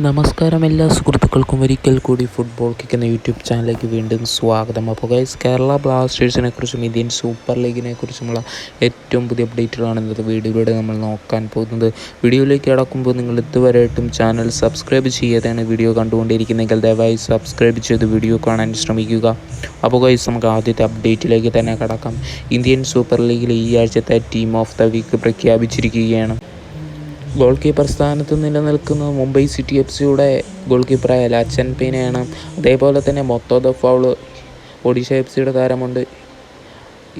നമസ്കാരം എല്ലാ സുഹൃത്തുക്കൾക്കും ഒരിക്കൽ കൂടി ഫുട്ബോൾ കിക്ക് എന്ന യൂട്യൂബ് ചാനലിലേക്ക് വീണ്ടും സ്വാഗതം. അപ്പോൾ ഗൈസ്, കേരള ബ്ലാസ്റ്റേഴ്സിനെ കുറിച്ചും ഇന്ത്യൻ സൂപ്പർ ലീഗിനെ കുറിച്ചുമുള്ള ഏറ്റവും പുതിയ അപ്ഡേറ്റുകളാണ് ഇന്നത്തെ വീഡിയോയിലൂടെ നമ്മൾ നോക്കാൻ പോകുന്നത്. വീഡിയോയിലേക്ക് കടക്കുമ്പോൾ നിങ്ങൾ ഇതുവരെയായിട്ടും ചാനൽ സബ്സ്ക്രൈബ് ചെയ്യാതെയാണ് വീഡിയോ കണ്ടുകൊണ്ടിരിക്കുന്നതെങ്കിൽ ദയവായി സബ്സ്ക്രൈബ് ചെയ്ത് വീഡിയോ കാണാൻ ശ്രമിക്കുക. അപ്പോൾ ഗൈസ്, നമുക്ക് ആദ്യത്തെ അപ്ഡേറ്റിലേക്ക് തന്നെ കടക്കാം. ഇന്ത്യൻ സൂപ്പർ ലീഗിലെ ഈ ആഴ്ചത്തെ ടീം ഓഫ് ദ വീക്ക് പ്രഖ്യാപിച്ചിരിക്കുകയാണ്. ഗോൾ കീപ്പർ സ്ഥാനത്ത് നിലനിൽക്കുന്നത് മുംബൈ സിറ്റി FC-യുടെ ഗോൾ കീപ്പറായ ലച്ചൻ പീനയാണ്. അതേപോലെ തന്നെ മൊത്തോദ ഫൗള് ഒഡീഷ FC-യുടെ താരമുണ്ട്.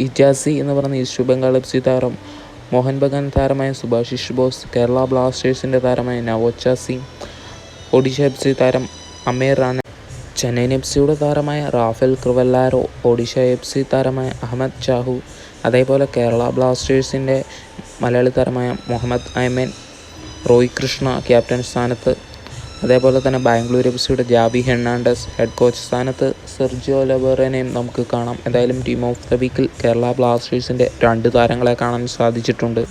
ഇജാസി എന്ന് പറയുന്ന ഈസ്റ്റ് ബംഗാൾ FC താരം, മോഹൻ ബഗാൻ താരമായ സുഭാഷിഷ് ബോസ്, കേരള ബ്ലാസ്റ്റേഴ്സിൻ്റെ താരമായ നവോച്ച സിംഗ്, ഒഡീഷ FC താരം അമീർ റാണ, ചെന്നൈയിൻ FC-യുടെ താരമായ റാഫേൽ ക്രിവല്ലാരോ, ഒഡീഷ FC താരമായ അഹമ്മദ് ചാഹു, അതേപോലെ കേരള ബ്ലാസ്റ്റേഴ്സിൻ്റെ മലയാളി താരമായ മുഹമ്മദ് ഐമൻ, റോയ് കൃഷ്ണ ക്യാപ്റ്റൻ സ്ഥാനത്ത്, അതേപോലെ തന്നെ ബാംഗ്ലൂർ FC-യുടെ ജാബി ഹെർണാണ്ടസ്, ഹെഡ് കോച്ച് സ്ഥാനത്ത് സെർജിയോ ലബറേനെയും നമുക്ക് കാണാം. എന്തായാലും ടീം ഓഫ് ദ വീക്കിൽ കേരള ബ്ലാസ്റ്റേഴ്സിൻ്റെ 2 താരങ്ങളെ കാണാൻ സാധിച്ചിട്ടുണ്ട്.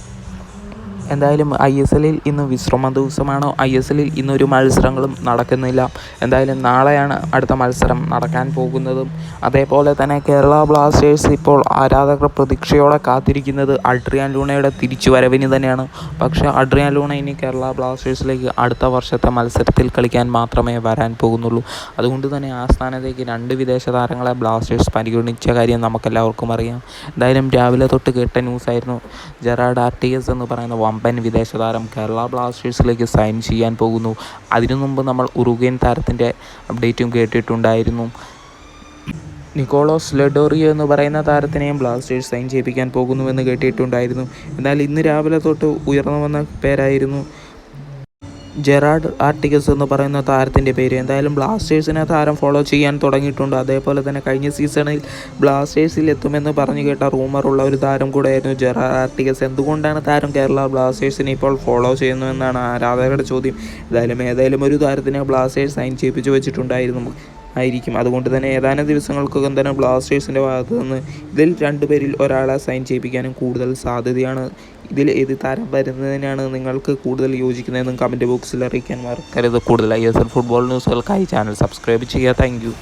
എന്തായാലും ISL-ൽ ഇന്ന് വിശ്രമ ദിവസമാണ്. ISL-ൽ ഇന്നൊരു മത്സരങ്ങളും നടക്കുന്നില്ല. എന്തായാലും നാളെയാണ് അടുത്ത മത്സരം നടക്കാൻ പോകുന്നതും. അതേപോലെ തന്നെ കേരള ബ്ലാസ്റ്റേഴ്സ് ഇപ്പോൾ ആരാധകർ പ്രതീക്ഷയോടെ കാത്തിരിക്കുന്നത് അഡ്രിയാൻ ലൂണയുടെ തിരിച്ചുവരവിന് തന്നെയാണ്. പക്ഷേ അഡ്രിയാൻ ലൂണ ഇനി കേരള ബ്ലാസ്റ്റേഴ്സിലേക്ക് അടുത്ത വർഷത്തെ മത്സരത്തിൽ കളിക്കാൻ മാത്രമേ വരാൻ പോകുന്നുള്ളൂ. അതുകൊണ്ട് തന്നെ ആ സ്ഥാനത്തേക്ക് 2 വിദേശ താരങ്ങളെ ബ്ലാസ്റ്റേഴ്സ് പരിഗണിച്ച കാര്യം നമുക്കെല്ലാവർക്കും അറിയാം. എന്തായാലും രാവിലെ തൊട്ട് കേട്ട ന്യൂസായിരുന്നു, ജെറാർഡ് ആർട്ടിഗസ് എന്ന് പറയുന്ന വമ്പൻ വിദേശ താരം കേരള ബ്ലാസ്റ്റേഴ്സിലേക്ക് സൈൻ ചെയ്യാൻ പോകുന്നു. അതിനു മുമ്പ് നമ്മൾ ഉറുഗ്വേൻ താരത്തിൻ്റെ അപ്ഡേറ്റും കേട്ടിട്ടുണ്ടായിരുന്നു. നിക്കോളോസ് ലഡോറിയോ എന്ന് പറയുന്ന താരത്തിനെയും ബ്ലാസ്റ്റേഴ്സ് സൈൻ ചെയ്യിപ്പിക്കാൻ പോകുന്നുവെന്ന് കേട്ടിട്ടുണ്ടായിരുന്നു. എന്നാൽ ഇന്ന് രാവിലെ തൊട്ട് ഉയർന്നു വന്ന പേരായിരുന്നു ജെറാർഡ് ആർട്ടിഗസ് എന്ന് പറയുന്ന താരത്തിൻ്റെ പേര്. എന്തായാലും ബ്ലാസ്റ്റേഴ്സിനെ താരം ഫോളോ ചെയ്യാൻ തുടങ്ങിയിട്ടുണ്ട്. അതേപോലെ തന്നെ കഴിഞ്ഞ സീസണിൽ ബ്ലാസ്റ്റേഴ്സിൽ എത്തുമെന്ന് പറഞ്ഞു കേട്ട റൂമറുള്ള ഒരു താരം കൂടെയായിരുന്നു ജെറാർഡ് ആർട്ടിഗസ്. എന്തുകൊണ്ടാണ് താരം കേരള ബ്ലാസ്റ്റേഴ്സിനെ ഇപ്പോൾ ഫോളോ ചെയ്യുന്നതെന്നാണ് ആരാധകരുടെ ചോദ്യം. ഏതായാലും ഒരു താരത്തിനെ ബ്ലാസ്റ്റേഴ്സ് സൈൻ ചെയ്യിപ്പിച്ചു വെച്ചിട്ടുണ്ടായിരുന്നു ആയിരിക്കും. അതുകൊണ്ട് തന്നെ ഏതാനും ദിവസങ്ങൾക്കകം തന്നെ ബ്ലാസ്റ്റേഴ്സിൻ്റെ ഭാഗത്ത് നിന്ന് ഇതിൽ 2 പേരിൽ ഒരാളെ സൈൻ ചെയ്യിപ്പിക്കാനും കൂടുതൽ സാധ്യതയാണ്. ഇതിൽ ഏത് താരം വരുന്നതിനാണ് നിങ്ങൾക്ക് കൂടുതൽ യോജിക്കുന്നതെന്നും കമൻറ്റ് ബോക്സിൽ അറിയിക്കാൻ മറക്കരുത്. കൂടുതൽ ISL ഫുട്ബോൾ ന്യൂസുകൾക്കായി ചാനൽ സബ്സ്ക്രൈബ് ചെയ്യുക. Thank you.